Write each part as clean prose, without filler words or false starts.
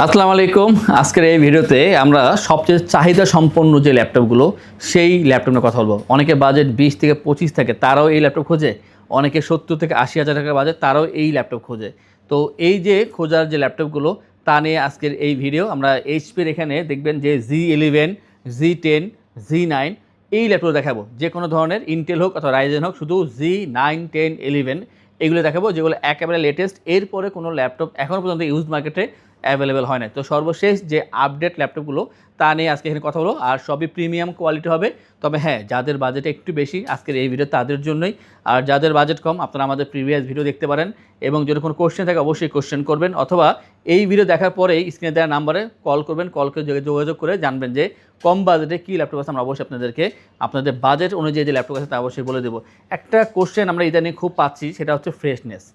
আসসালামু আলাইকুম। আজকের এই ভিডিওতে আমরা সবচেয়ে চাহিদা সম্পন্ন যে ল্যাপটপগুলো সেই ল্যাপটপ নিয়ে কথা বলবো। অনেকে বাজেট 20 থেকে 25 থাকে, তারাও এই ল্যাপটপ খোঁজে। অনেকে 70 থেকে 80,000 টাকার বাজেট, তারাও এই ল্যাপটপ খোঁজে। তো এই যে খোঁজার যে ল্যাপটপগুলো তা নিয়ে আজকের এই ভিডিও। আমরা এইচপির এখানে দেখবেন যে Z11, Z10, Z9 এই ল্যাপটপ দেখাবো। যে কোনো ধরনের ইন্টেল হোক অথবা রাইজেন হোক, শুধু Z9, 10, 11 এগুলো দেখাবো, যেগুলো একেবারে লেটেস্ট। এরপরে কোনো ল্যাপটপ এখনও পর্যন্ত ইউজ মার্কেটে অ্যাভেলেবেল হয় না। তো সর্বশেষ যে আপডেট ল্যাপটপগুলো তা নিয়ে আজকে এখানে কথা হলো, আর সবই প্রিমিয়াম কোয়ালিটি হবে। তবে হ্যাঁ, যাদের বাজেট একটু বেশি আজকের এই ভিডিও তাদের জন্যই। আর যাদের বাজেট কম, আপনারা আমাদের প্রিভিয়াস ভিডিও দেখতে পারেন, এবং যদি কোনো কোশ্চেন থাকে অবশ্যই কোশ্চেন করবেন, অথবা এই ভিডিও দেখার পরেই স্ক্রিনে দেওয়া নাম্বারে কল করবেন। কল করে যোগাযোগ করে জানবেন যে কম বাজেটে কী ল্যাপটপ আছে। আমরা অবশ্যই আপনাদেরকে আপনাদের বাজেট অনুযায়ী যে ল্যাপটপ আছে তা অবশ্যই বলে দেবো। একটা কোশ্চেন আমরা ইদানিং খুব পাচ্ছি, সেটা হচ্ছে ফ্রেশনেস।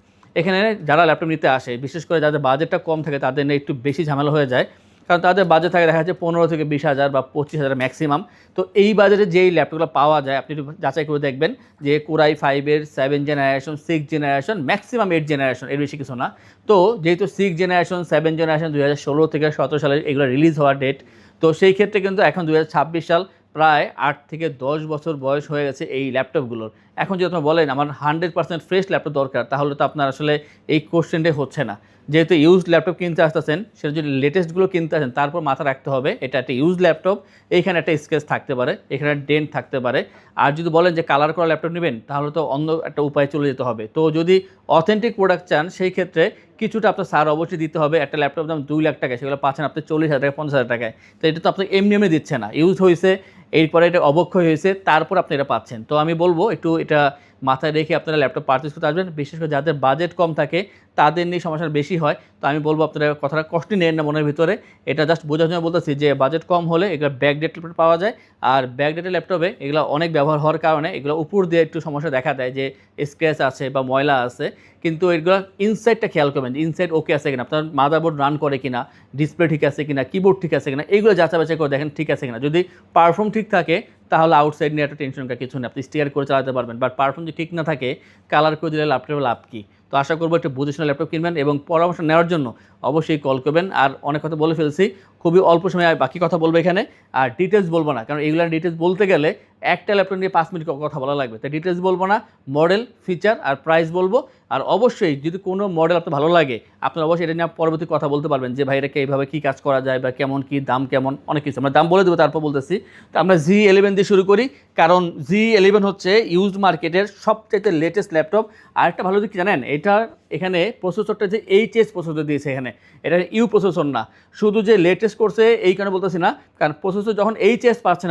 এখানে যারা ল্যাপটপ নিতে আসে, বিশেষ করে যাদের বাজেটটা কম থাকে তাদের নিয়ে একটু বেশি ঝামেলা হয়ে যায়, কারণ তাদের বাজেট থাকে দেখা যাচ্ছে 15 থেকে 20,000 বা 25,000 ম্যাক্সিমাম। তো এই বাজেটে যেই ল্যাপটপগুলো পাওয়া যায় আপনি একটু যাচাই করে দেখবেন যে কোরাই 5-এর 7 জেনারেশন, 6 জেনারেশন, ম্যাক্সিমাম 8 জেনারেশন, এর বেশি কিছু না। তো যেহেতু 6 জেনারেশন, 7 জেনারেশন 2016 থেকে 17 সালে এগুলো রিলিজ হওয়ার ডেট, তো সেই ক্ষেত্রে কিন্তু এখন 2026 সাল, প্রায় 8 থেকে 10 বছর বয়স হয়ে গেছে এই ল্যাপটপগুলোর। এখন যদি আপনারা বলেন আমার 100% ফ্রেশ ল্যাপটপ দরকার, তাহলে তো আপনার আসলে এই কোশ্চেনটাই হচ্ছে না। যেহেতু ইউজড ল্যাপটপ কিনতে আসতেছেন, সেটা যদি লেটেস্টগুলো কিনতে আসেন, তারপর মাথা রাখতে হবে এটা একটা ইউজ ল্যাপটপ, এইখানে একটা স্ক্র্যাচ থাকতে পারে, এখানে ডেন্ট থাকতে পারে। আর যদি বলেন যে কালার করা ল্যাপটপ নেবেন, তাহলে তো অন্য একটা উপায়ে চলে যেতে হবে। তো যদি অথেন্টিক প্রোডাক্ট চান, সেই ক্ষেত্রে কিছুটা আপনার সার অবশ্যই দিতে হবে। একটা ল্যাপটপ দাম 2 লাখ টাকা, সেগুলো পাচ্ছেন আপনি 40,000 টাকা, 50,000 টাকায়। তো এটা তো আপনাকে এমনি এমনি দিচ্ছে না, ইউজ হয়েছে, এরপরে এটা অবক্ষয় হয়েছে, তারপর আপনি এটা পাচ্ছেন। তো আমি বলবো একটু এটা মাথায় রেখে আপনারা ল্যাপটপ পারচেস করতে আসবেন। বিশেষ করে যাদের বাজেট কম থাকে তাদের নিয়ে সমস্যা বেশি হয়। তো আমি বলবো আপনারা কথাটা কষ্ট নেন না মনের ভিতরে, এটা জাস্ট বোঝার জন্য বলতেছি যে বাজেট কম হলে এগুলো ব্যাকডেট ল্যাপটপ পাওয়া যায়। আর ব্যাকডেটেড ল্যাপটপে এগুলো অনেক ব্যবহার হওয়ার কারণে এগুলো উপর দিয়ে একটু সমস্যা দেখা দেয়, যে স্ক্র্যাচ আছে বা ময়লা আছে, কিন্তু এগুলো ইনসাইডটা খেয়াল করবেন যে ইনসাইড ওকে আছে কিনা, আপনার মাদারবোর্ড রান করে কিনা, ডিসপ্লে ঠিক আছে কিনা, কিবোর্ড ঠিক আছে কিনা, এইগুলো যাচাই বাছাই করে দেখেন ঠিক আছে কিনা। যদি পারফর্ম ঠিক থাকে তাহলে আউটসাইড নিয়ে একটা টেনশন কিছু নেই, আপনি স্টিয়ার করে চালাতে পারবেন। বাট পারফর্ম যদি ঠিক না থাকে, কালার করে দিলে ল্যাপটপে লাভ কী? তো আশা করবো একটা বুঝে শুনে ল্যাপটপ কিনবেন, এবং পরামর্শ নেওয়ার জন্য অবশ্যই কল করবেন। আর অনেক কথা বলে ফেলছি, খুবই অল্প সময় বাকি কথা বলবো এখানে, আর ডিটেলস বলবো না, কারণ এইগুলো ডিটেলস বলতে গেলে একটা ল্যাপটপ নিয়ে 5 মিনিট কথা বলা লাগবে। তাই ডিটেলস বলবো না, মডেল, ফিচার আর প্রাইস বলবো। আর অবশ্যই যদি কোনো মডেল আপনার ভালো লাগে, আপনার অবশ্যই এটা নিয়ে পরবর্তী কথা বলতে পারবেন যে ভাই এটাকে এইভাবে কী কাজ করা যায়, বা কেমন কী দাম, কেমন অনেক কিছু আমরা দাম বলে দেবো, তারপর বলতেছি। তো আমরা Z11 দিয়ে শুরু করি, কারণ Z11 হচ্ছে ইউজড মার্কেটের সবচেয়ে লেটেস্ট ল্যাপটপ। আরেকটা ভালো দিক জানেন, এটার এখানে প্রসেসরটা যে এইচএস প্রসেসর দিয়েছে, এখানে এটা ইউ প্রসেসর না। শুধু যে লেটেস্ট করছে এই কারণে বলতেছি না, কারণ প্রসেসর যখন এইচএস পাচ্ছেন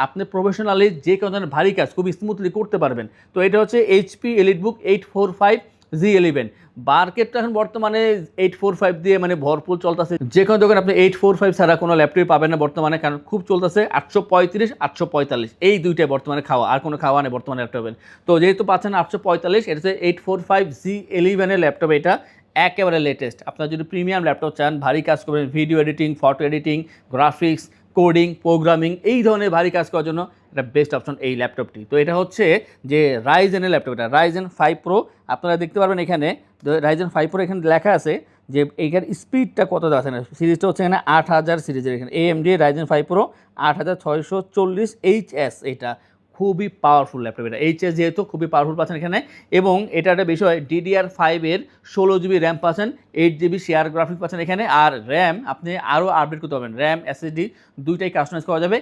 আপনি প্রফেশনালি যে কোনো ধরনের ভারী কাজ খুব স্মুথলি করতে পারবেন। তো এটা হচ্ছে HP EliteBook 845 Z11। মার্কেটটা এখন বর্তমানে 845 দিয়ে মানে ভরপুর চলতেছে। যে কোনো দোকানে আপনি 845 ছাড়া কোনো ল্যাপটপই পাবেন না বর্তমানে, কারণ খুব চলতেছে 835, 845 এই দুইটাই বর্তমানে খাওয়া, আর কোনো খাওয়া নেই বর্তমানে ল্যাপটপের। তো যেহেতু পাচ্ছেন 845, এটা হচ্ছে 845 Z11 ল্যাপটপ। এটা একেবারে লেটেস্ট। আপনারা যদি প্রিমিয়াম ল্যাপটপ চান, ভারী কাজ করবেন, video editing, photo editing, graphics, coding, programming, এই ধরনের ভারী কাজ করার জন্য এটা বেস্ট অপশন এই ল্যাপটপটি। তো এটা হচ্ছে যে রাইজেনের ল্যাপটপ, এটা Ryzen 5 Pro। আপনারা দেখতে পারবেন এখানে Ryzen 5 Pro এখানে লেখা আছে যে এইখানে স্পিডটা কত দেওয়া আছে না, সিরিজটা হচ্ছে এখানে 8000 সিরিজের, এখানে AMD Ryzen 5 Pro 8640HS। এটা খুবই পাওয়ারফুল ল্যাপটপ, এটা এইচএস যেহেতু খুবই পাওয়ারফুল পাচ্ছেন এখানে। এবং এটা একটা বিষয়, DDR5-এর 16GB র্যাম পাচ্ছেন, 8GB শেয়ার গ্রাফিক্স পাচ্ছেন এখানে। আর র্যাম আপনি আরও আপডেট করতে পারবেন, র্যাম SSD দুইটাই কাস্টমাইজ করা যাবে।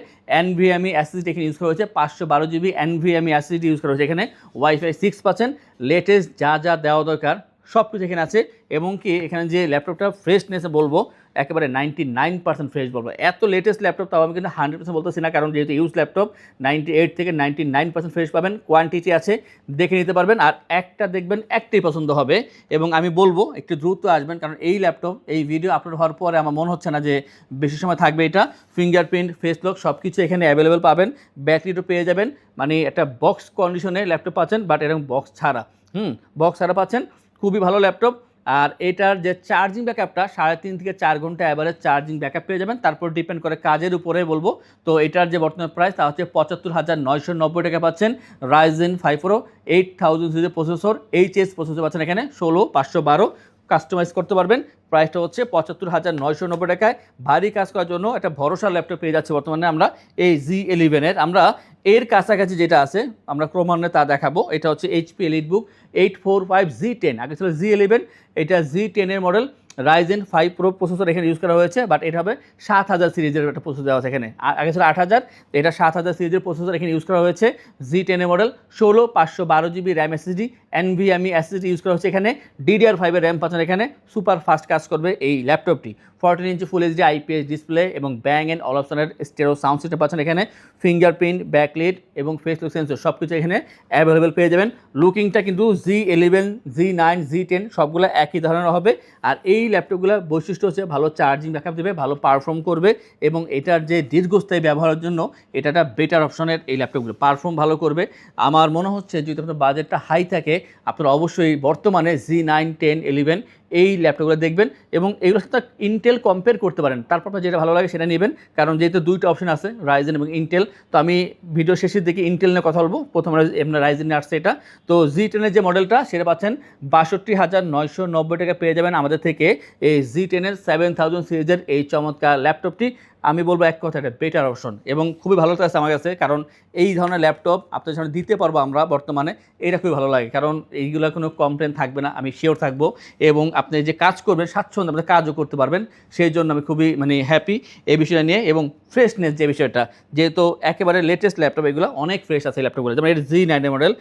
NVMe SSD এখানে ইউজ করা হয়েছে, 512GB NVMe SSD ইউজ করা হয়েছে এখানে। Wi-Fi 6 পাচ্ছেন, লেটেস্ট যা যা দেওয়া দরকার সব কিছু এখানে আছে। এবং কি এখানে যে ল্যাপটপটা ফ্রেশনেস বলবো, একেবারে 99% ফ্রেশ বলবো। এত লেটেস্ট ল্যাপটপ, তাও আমি কিন্তু 100% বলতেছি না, কারণ যেহেতু ইউজ ল্যাপটপ 98 থেকে 99% ফ্রেশ পাবেন। কোয়ান্টিটি আছে, দেখে নিতে পারবেন। আর একটা দেখবেন একটাই পছন্দ হবে, এবং আমি বলবো একটু দ্রুত আসবেন, কারণ এই ল্যাপটপ এই ভিডিও আপলোড হওয়ার পরে আমার মনে হচ্ছে না যে বেশি সময় থাকবে। এটা ফিঙ্গারপ্রিন্ট, ফেস লক সব কিছু এখানে অ্যাভেলেবেল পাবেন। ব্যাটারিটা পেয়ে যাবেন, মানে একটা বক্স কন্ডিশনে ল্যাপটপ পাচ্ছেন, বাট এরকম বক্স ছাড়া, বক্স ছাড়া পাচ্ছেন। খুবই ভালো ল্যাপটপ। আর এটার যে চার্জিং ব্যাকআপটা 3.5 থেকে 4 ঘন্টা অ্যাভারেজ চার্জিং ব্যাকআপ পেয়ে যাবেন, তারপর ডিপেন্ড করে কাজের উপরে বলবো। তো এটার যে বর্তমান প্রাইস তা হচ্ছে 75,990 টাকা পাচ্ছেন। Ryzen 5 Pro 8000 সিরিজের প্রসেসর, HS প্রসেসর পাচ্ছেন এখানে 16512। কাস্টমাইজ করতে পারবেন। প্রাইসটা হচ্ছে ৭৫,৯৯০ টাকায়। ভারী কাজ করার জন্য একটা ভরসা ল্যাপটপ পেয়ে যাচ্ছে বর্তমানে আমরা এই Z11-এর। আমরা এর কাছাকাছি যেটা আছে আমরা ক্রমান্বয়ে তা দেখাবো। এটা হচ্ছে HP EliteBook 845Z10, আগে ছিল Z11, এটা Z10-এর মডেল। Ryzen 5 Pro প্রসেসর এখানে ইউজ করা হয়েছে, বাট এটা হবে ৭০০০ সিরিজের একটা প্রসেসর দেওয়া আছে এখানে। আগে ছিল ৮০০০, এটা ৭০০০ সিরিজের প্রসেসর এখানে ইউজ করা হয়েছে। Z10 model ১৬/৫১২ GB RAM SSD, NVMe SSD use করা হচ্ছে এখানে। DDR5 এর র্যাম পাচ্ছেন এখানে। সুপার ফাস্ট কাজ করবে এই ল্যাপটপটি। 14 ইঞ্চি ফুল এইচডি IPS ডিসপ্লে এবং ব্যাং অ্যান্ড অলপশনের স্টেরো সাউন্ড সিস্টেম পাচ্ছেন এখানে। ফিঙ্গারপ্রিন্ট, ব্যাকলিট এবং ফেস লুক সেন্সর সব কিছু এখানে অ্যাভেলেবেল পেয়ে যাবেন। লুকিংটা কিন্তু Z11, Z9, Z10 সবগুলো একই ধরনের হবে। আর এই ল্যাপটপগুলোর বৈশিষ্ট্য হচ্ছে ভালো চার্জিং ব্যাকআপ দেবে, ভালো পারফর্ম করবে এবং এটার যে দীর্ঘস্থায়ী ব্যবহারের জন্য এটা একটা বেটার অপশনের এই ল্যাপটপগুলো পারফর্ম ভালো করবে। আমার মনে হচ্ছে যদি আপনার বাজেটটা হাই থাকে আপনারা অবশ্যই বর্তমানে Z9, 10, 11 এই ল্যাপটপগুলো দেখবেন এবং এগুলোর সাথে ইন্টেল কম্পেয়ার করতে পারেন। তারপর আপনার যেটা ভালো লাগে সেটা নেবেন, কারণ যেহেতু দুইটা অপশন আছে রাইজেন এবং ইন্টেল। তো আমি ভিডিও শেষের দিকে ইন্টেল নিয়ে কথা বলবো, প্রথমে আপনার রাইজেন নিয়ে আসছে এটা। তো Z10-এর যে মডেলটা সেটা পাচ্ছেন ৬২,৯৯০ টাকা পেয়ে যাবেন আমাদের থেকে এই Z10-এর 7000 সিরিজের এই চমৎকার ল্যাপটপটি। আমি বলবো এক কথা এটা বেটার অপশন এবং খুবই ভালো লাগছে আমার কাছে, কারণ এই ধরনের ল্যাপটপ আপনাদের সামনে দিতে পারবো আমরা বর্তমানে, এটা খুবই ভালো লাগে। কারণ এইগুলো কোনো কমপ্লেন থাকবে না, আমি শিওর থাকবো এবং আপনি যে কাজ করবেন স্বাচ্ছন্দ্য আপনি কাজও করতে পারবেন। সেই জন্য আমি খুবই হ্যাপি এই বিষয়টা নিয়ে। এবং ফ্রেশনেস যে বিষয়টা, যেহেতু একেবারে লেটেস্ট ল্যাপটপ, এগুলো অনেক ফ্রেশ আছে ল্যাপটপগুলো। যেমন এটা Z9 model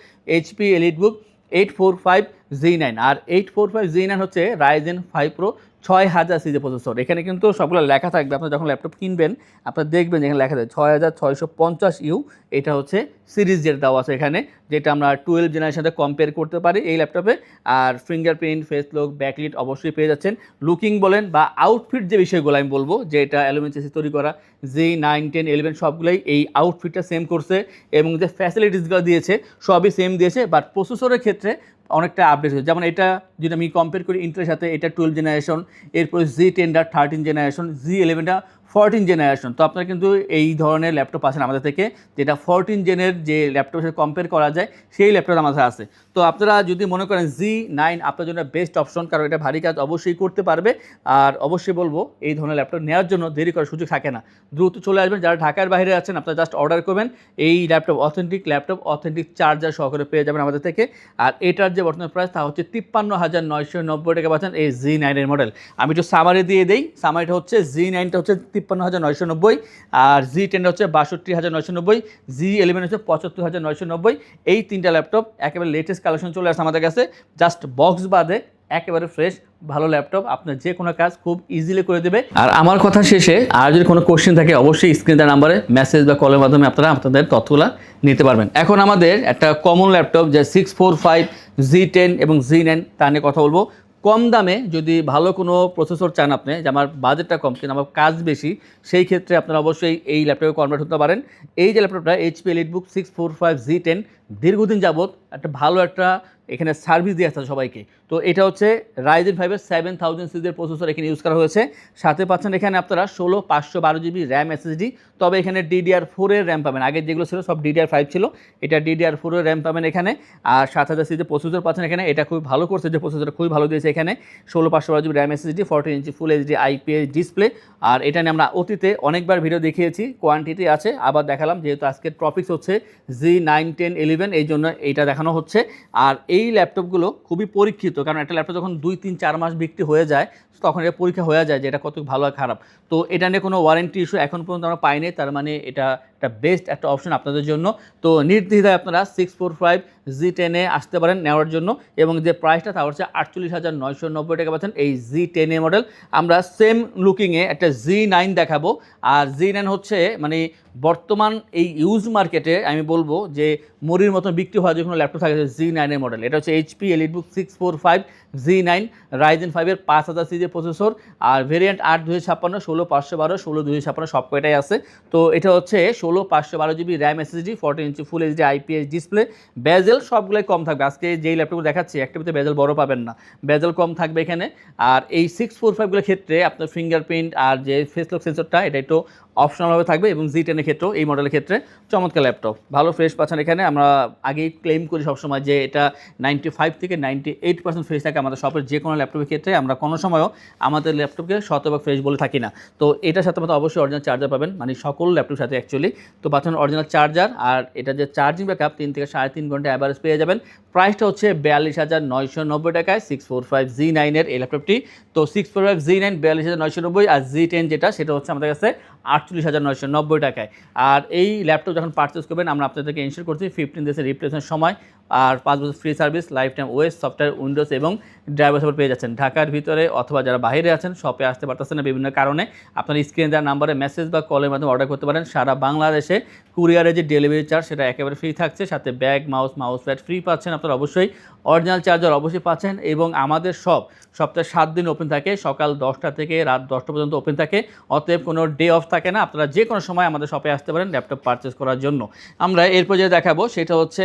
HP EliteBook 845Z9, আর 845Z9 হচ্ছে Ryzen 5 Pro ৬০০০ সিরিজের প্রসেসর। এখানে কিন্তু সবগুলো লেখা থাকবে, আপনার যখন ল্যাপটপ কিনবেন আপনারা দেখবেন যেখানে লেখা থাকে ৬৬৫০U, এটা হচ্ছে সিরিজ যেটা দেওয়া আছে এখানে, যেটা আমরা 12 জেনারেশনের সাথে কম্পেয়ার করতে পারি এই ল্যাপটপে। আর ফিঙ্গারপ্রিন্ট, ফেস লক, ব্যাকলিট অবশ্যই পেয়ে যাচ্ছেন। লুকিং বলেন বা আউটফিট যে বিষয়গুলো আমি বলবো, যে এটা অ্যালুমিনিয়াম চেসি তৈরি করা Z9, 10, 11 সবগুলোই এই আউটফিটটা সেম করছে এবং যে ফ্যাসিলিটিসগুলো দিয়েছে সবই সেম দিয়েছে, বাট প্রসেসরের ক্ষেত্রে অনেকটা আপডেট হয়েছে। যেমন এটা যদি আমি কম্পেয়ার করি ইন্টেলের সাথে, এটা 12 জেনারেশন, এরপরে Z10টা 13 জেনারেশন, Z11টা 14 জেনারেশন। তো আপনারা কিন্তু এই ধরনের ল্যাপটপ আছেন আমাদের থেকে, যেটা 14 জেনের যে ল্যাপটপের সাথে কম্পেয়ার করা যায় সেই ল্যাপটপ আমাদের আছে। তো আপনারা যদি মনে করেন Z9 আপনার জন্য বেস্ট অপশন, কারণ এটা ভারী কাজ অবশ্যই করতে পারবে। আর অবশ্যই বলবো এই ধরনের ল্যাপটপ নেওয়ার জন্য দেরি করার সুযোগ থাকে না, দ্রুত চলে আসবেন। যারা ঢাকার বাইরে আছেন আপনারা জাস্ট অর্ডার করবেন এই laptop, authentic laptop, authentic charger সহকারে পেয়ে যাবেন আমাদের থেকে। আর এটার যে বর্তমান প্রাইস তা হচ্ছে ৫৩,৯৯০ টাকা পাচ্ছেন এই Z9 মডেল। আমি একটু সামারি দিয়ে দেই, সামারিটা হচ্ছে Z9টা হচ্ছে ৫৩,৯৯০, আর Z10টা হচ্ছে ৬২,৯৯০, Z11 হচ্ছে ৭৫,৯৯০। এই তিনটা ল্যাপটপ একেবারে লেটেস্ট কালেকশন চলে আসছে আমাদের কাছে, জাস্ট বক্স বাদে একেবারে ফ্রেশ ভালো ল্যাপটপ, আপনার যে কোনো কাজ খুব ইজিলি করে দেবে। আর আমার কথা শেষে আর যদি কোনো কোশ্চেন থাকে অবশ্যই স্ক্রিনের নাম্বারে মেসেজ বা কলের মাধ্যমে আপনারা আপনাদের তথ্যগুলো নিতে পারবেন। এখন আমাদের একটা কমন ল্যাপটপ যে 645Z10 এবং Z9 তা নিয়ে কথা বলবো। কম দামে যদি ভালো কোনো প্রসেসর চান আপনি, যে আমার বাজেটটা কম কিন্তু আমার কাজ বেশি, সেই ক্ষেত্রে আপনারা অবশ্যই এই ল্যাপটপে কনভার্ট হতে পারেন। এই যে ল্যাপটপটা HP EliteBook 645Z10 দীর্ঘদিন যাবত একটা ভালো একটা এখানে সার্ভিস দিয়ে আসছে সবাইকে। তো এটা হচ্ছে Ryzen 5-এর 7000 সিরিজের প্রসেসর এখানে ইউজ করা হয়েছে। সাথে পাচ্ছেন এখানে আপনারা 16/512 GB র্যাম SSD, তবে এখানে DDR4 এর র্যাম পাবেন। আগে যেগুলো ছিল সব DDR5 ছিল, এটা DDR4 এর র্যাম পাবেন এখানে। আর 7000 সিরিজের প্রসেসর পাচ্ছেন এখানে, এটা খুবই ভালো করছে, যে প্রসেসরটা খুবই ভালো দিয়েছে এখানে। 16/512 GB র্যাম SSD, 14 ইঞ্চি ফুল এইচডি IPS ডিসপ্লে। আর এটা নিয়ে আমরা অতীতে অনেকবার ভিডিও দেখিয়েছি, কোয়ান্টিটি আছে, আবার দেখালাম যেহেতু আজকের টপিকস হচ্ছে Z9, 10, 11, এই জন্য এইটা দেখানো হচ্ছে। আর এই ল্যাপটপগুলো খুবই পরীক্ষিত, কারণ একটা ল্যাপটপ যখন 2, 3, 4 মাস বিক্রি হয়ে যায় তখন এটা পরীক্ষা হয়ে যায় যে এটা কত ভালো আর খারাপ। তো এটা নিয়ে কোনো ওয়ারেন্টি ইস্যু এখন পর্যন্ত আমরা পাইনি, তার মানে এটা একটা বেস্ট একটা অপশন আপনাদের জন্য। তো নির্দ্বিধায় আপনারা 645Z10-এ আসতে পারেন নেওয়ার জন্য, এবং যে প্রাইসটা তা হচ্ছে 48,990 টাকা পাচ্ছেন এই Z10 মডেল। আমরা সেম লুকিংয়ে একটা Z9 দেখাবো, আর Z9 হচ্ছে বর্তমান এই ইউজ মার্কেটে আমি বলবো যে মরির মতো বিক্রি হওয়া যে কোনো ল্যাপটপ থাকে Z9 মডেল। এটা হচ্ছে HP EliteBook 645Z9 Ryzen 5-এর 5000 সিরিজের প্রসেসর, আর ভেরিয়েন্ট 8/256, 16/512, 16/256 সব কয়টাই আছে। তো এটা হচ্ছে 16/512 GB র্যাম SSD, 14 ইঞ্চি ফুল এইচডি IPS ডিসপ্লে। বেজেল সবগুলোই কম থাকবে, আজকে যেই ল্যাপটপগুলো দেখাচ্ছি একটা ভিতরে বেজেল বড় পাবেন না, বেজেল কম থাকবে এখানে। আর এই 645গুলোর ক্ষেত্রে আপনার ফিঙ্গারপ্রিন্ট আর যে ফেস লক সেন্সরটা এটা একটু অপশনালভাবে থাকবে এবং Z10 এর ক্ষেত্রেও এই মডেলের ক্ষেত্রে চমৎকার ল্যাপটপ, ভালো ফ্রেশ পাচ্ছেন। এখানে আমরা আগেই ক্লেম করি সবসময় যে এটা 95 থেকে 98% ফ্রেশ থাকে আমাদের শপের যে কোনো ল্যাপটপের ক্ষেত্রে। আমরা কোনো সময়ও আমাদের ল্যাপটপকে শতভাগ ফ্রেশ বলে থাকি না। তো এটার সাথে মতো অবশ্যই অরিজিনাল চার্জার পাবেন, মানে সকল ল্যাপটপের সাথে অ্যাকচুয়ালি। তো পাচ্ছেন অরিজিনাল চার্জার, আর এটা যে চার্জিং ব্যাকআপ 3 থেকে 3.5 ঘন্টা অ্যাভারেজ পেয়ে যাবেন। প্রাইসটা হচ্ছে 42,990 টাকায় 645Z9 এর এই ল্যাপটপটি। তো 645Z9 42,990, আর Z10 যেটা সেটা হচ্ছে আমাদের কাছে 48,990 টাকায়। আর এই ল্যাপটপ যখন পারচেস করবেন আমরা আপনাদেরকে ইনশিওর করছি 15 ডেজের রিপ্লেসমেন্ট সময়, আর 5 বছর free service, life time OS, software, Windows এবং ড্রাইভার সাপোর্ট পেয়ে যাচ্ছেন। ঢাকার ভিতরে অথবা যারা বাইরে আছেন শপে আসতে পারতেছেন না বিভিন্ন কারণে, আপনার স্ক্রিনে দেওয়া নাম্বারে মেসেজ বা কলের মাধ্যমে অর্ডার করতে পারেন। সারা বাংলাদেশে কুরিয়ারে যে ডেলিভারি চার্জ সেটা একেবারে ফ্রি থাকছে, সাথে ব্যাগ, মাউস প্যাড ফ্রি পাচ্ছেন আপনারা। অবশ্যই অরিজিনাল চার্জার অবশ্যই পাচ্ছেন, এবং আমাদের সপ্তাহে 7 দিন ওপেন থাকে, সকাল 10টা থেকে রাত 10টা পর্যন্ত ওপেন থাকে। অতএব কোনো ডে অফ থাকে না, আপনারা যে কোনো সময় আমাদের শপে আসতে পারেন ল্যাপটপ পারচেস করার জন্য। আমরা এরপর যে দেখাবো সেটা হচ্ছে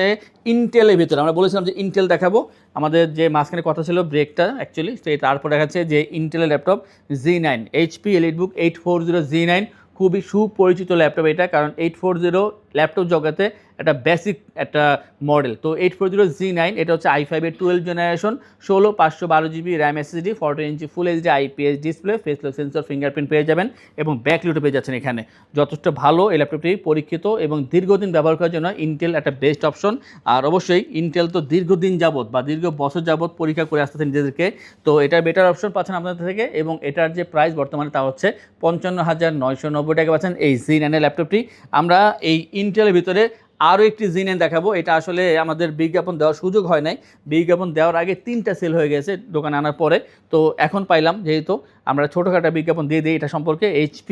ইন্টেলের ভিতরে। আমরা বলেছিলাম যে ইন্টেল দেখাবো, আমাদের যে মাঝখানে কথা ছিল ব্রেকটা অ্যাকচুয়ালি, তো তারপর দেখাচ্ছে যে ইন্টেলের laptop Z9 HP EliteBook 840Z9, খুবই সুপরিচিত ল্যাপটপ এটা, কারণ 840 ল্যাপটপ জগতে একটা বেসিক একটা মডেল। তো 840Z9 এটা হচ্ছে i5 এর 12 জেনারেশন, 16/512GB র্যাম, SSD, 14 ইঞ্চি full HD IPS display, face lock sensor, fingerprint পেয়ে যাবেন এবং ব্যাকলিটও পেয়ে যাচ্ছেন এখানে। যথেষ্ট ভালো এই ল্যাপটপটি, পরীক্ষিত এবং দীর্ঘদিন ব্যবহার করার জন্য ইন্টেল একটা বেস্ট অপশন। আর অবশ্যই ইন্টেল তো দীর্ঘদিন যাবত বা দীর্ঘ বছর যাবত পরীক্ষা করে আসতেছেন নিজেদেরকে, তো এটার বেটার অপশন পাচ্ছেন আপনাদের থেকে। এবং এটার যে প্রাইস বর্তমানে তা হচ্ছে 55,990 টাকা পাচ্ছেন এই Z9 ল্যাপটপটি। আমরা এই ইন্টেলের ভিতরে আরও একটি Z9 দেখাবো, এটা আসলে আমাদের বিজ্ঞাপন দেওয়ার সুযোগ হয় নাই, বিজ্ঞাপন দেওয়ার আগে 3টা সেল হয়ে গেছে দোকানে আনার পরে, তো এখন পাইলাম, যেহেতু আমরা ছোটোখাটো বিজ্ঞাপন দিয়ে দিই এটা সম্পর্কে। HP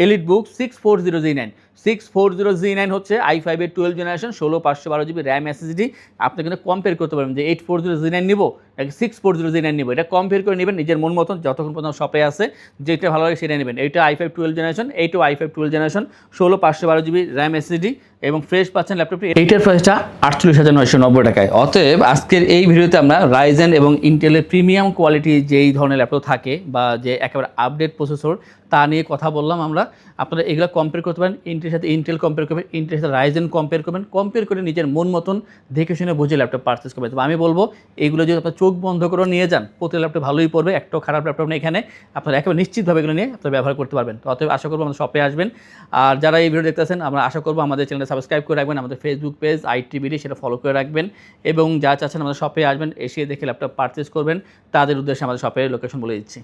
EliteBook 640Z9 হচ্ছে i5 এর 12 জেনারেশন, 16/512GB র্যাম, SSD। আপনি কিন্তু কম্পেয়ার করতে পারবেন যে 840Z9 নিব নাকি 640Z9 নিব, এটা কম্পেয়ার করে নেবেন নিজের মন মতন, যতক্ষণ পর্যন্ত শপে আছে যেটা ভালো লাগে সেটা নেবেন। এইটা i5 12 জেনারেশন, এইটাও i5 12 generation, 16/512GB RAM, SSD এবং ফ্রেশ পাচ্ছেন ল্যাপটপটি। এইটার প্রাইসটা 48,990 টাকায়। অতএব আজকের এই ভিডিওতে আমরা রাইজেন এবং ইন্টেলের প্রিমিয়াম কোয়ালিটি যেই ধরনের ল্যাপটপ থাকে বা যে একেবারে আপডেট প্রসেসর তা নিয়ে কথা বললাম আমরা। আপনারা এগুলো কম্পেয়ার করতে পারেন, ইন্টেলের সাথে ইন্টেল কম্পেয়ার করবেন, ইন্টেলের সাথে রাইজেন কম্পেয়ার করবেন, কম্পেয়ার করে নিজের মন মতন দেখে শুনে বুঝে ল্যাপটপ পারচেস করবেন। তো আমি বলবো এগুলো যদি আপনার চোখ বন্ধ করে নিয়ে যান, প্রতি ল্যাপটপ ভালোই পড়বে, একটাও খারাপ ল্যাপটপ নেই এখানে, আপনারা একেবারে নিশ্চিতভাবে এগুলো নিয়ে আপনারা ব্যবহার করতে পারবেন। তো অতএব আশা করবো আমাদের শপে আসবেন, আর যারা এই ভিডিও দেখতেছেন আমরা আশা করবো আমাদের চ্যানেলটা সাবস্ক্রাইব করে রাখবেন, আমাদের ফেসবুক পেজ ITBD সেটা ফলো করে রাখবেন, এবং যারা চাচ্ছেন আমাদের শপে আসবেন এসে দেখে ল্যাপটপ পারচেস করবেন, তাদের উদ্দেশ্যে আমাদের শপের লোকেশন বলে দিচ্ছি।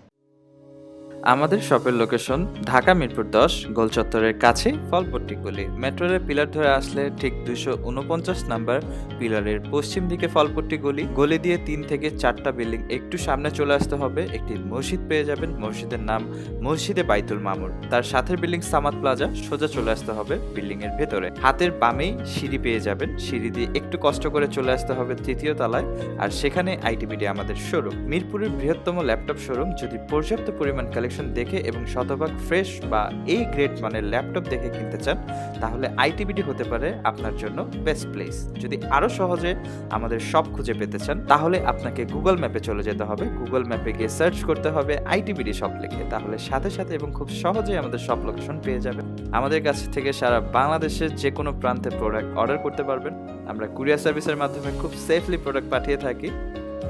আমাদের শপের লোকেশন ঢাকা মিরপুর 10 গোল চত্বরের কাছে ফলপট্টি গলি। মেট্রো রেল পিলার ধরে আসলে ঠিক 249 নাম্বার পিলারের পশ্চিম দিকে ফলপট্টি গলি। গলি দিয়ে 3 থেকে 4টা বিল্ডিং একটু সামনে চলে আসতে হবে, একটি মসজিদ পেয়ে যাবেন, মসজিদের নাম মসজিদে বাইতুল মামুর। তার সাথে বিল্ডিং সামাদ প্লাজা, সোজা চলে আসতে হবে বিল্ডিং এর ভেতরে। হাতের বামেই সিঁড়ি পেয়ে যাবেন, সিঁড়ি দিয়ে একটু কষ্ট করে চলে আসতে হবে 3য় তলায়, আর সেখানে ITBD আমাদের শোরুম। মিরপুরের বৃহত্তম ল্যাপটপ শোরুম। যদি পর্যাপ্ত পরিমাণ কালেকশন দেখে এবং শতভাগ ফ্রেশ বা এই গ্রেড মানের ল্যাপটপ দেখে কিনতে চান, তাহলে ITBD হতে পারে আপনার জন্য বেস্ট প্লেস। যদি আরো সহজে আমাদের শপ খুঁজে পেতে চান, তাহলে আপনাকে গুগল ম্যাপে চলে যেতে হবে। গুগল ম্যাপে গিয়ে সার্চ করতে হবে ITBD শপ লিখে, তাহলে সাথে সাথে এবং খুব সহজেই আমাদের শপ লোকেশন পেয়ে যাবেন। আমাদের কাছ থেকে সারা বাংলাদেশের যে কোনো প্রান্তে প্রোডাক্ট অর্ডার করতে পারবেন। আমরা কুরিয়ার সার্ভিসের মাধ্যমে খুব সেফলি প্রোডাক্ট পাঠিয়ে থাকি।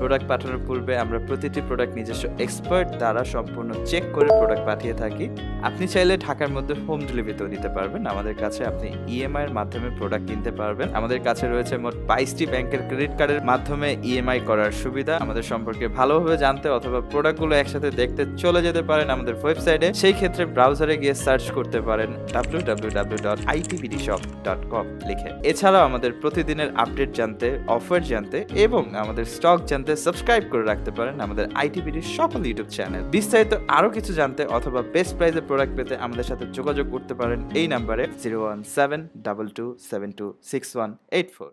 প্রোডাক্ট পাঠানোর পূর্বে আমরা প্রতিটি প্রোডাক্ট নিজস্ব এক্সপার্ট দ্বারা সম্পূর্ণ চেক করে প্রোডাক্ট পাঠিয়ে থাকি। আপনি চাইলে ঢাকার মধ্যে হোম ডেলিভারিতেও নিতে পারবেন। আমাদের কাছে আপনি EMI এর মাধ্যমে প্রোডাক্ট কিনতে পারবেন। আমাদের কাছে রয়েছে মোট 22টি ব্যাংকের ক্রেডিট কার্ডের মাধ্যমে EMI করার সুবিধা। আমাদের সম্পর্কে ভালোভাবে জানতে অথবা প্রোডাক্টগুলো একসাথে দেখতে চলে যেতে পারেন আমাদের ওয়েবসাইটে। সেই ক্ষেত্রে ব্রাউজারে গিয়ে সার্চ করতে পারেন www.itbdshop.com লিখে। এছাড়াও আমাদের প্রতিদিনের আপডেট জানতে, অফার জানতে এবং আমাদের স্টক জানতে সাবস্ক্রাইব করে রাখতে পারেন আমাদের ITBD সকল ইউটিউব চ্যানেল। বিস্তারিত আরো কিছু জানতে অথবা বেস্ট প্রাইসে প্রোডাক্ট পেতে আমাদের সাথে যোগাযোগ করতে পারেন এই নাম্বারে 01722726184।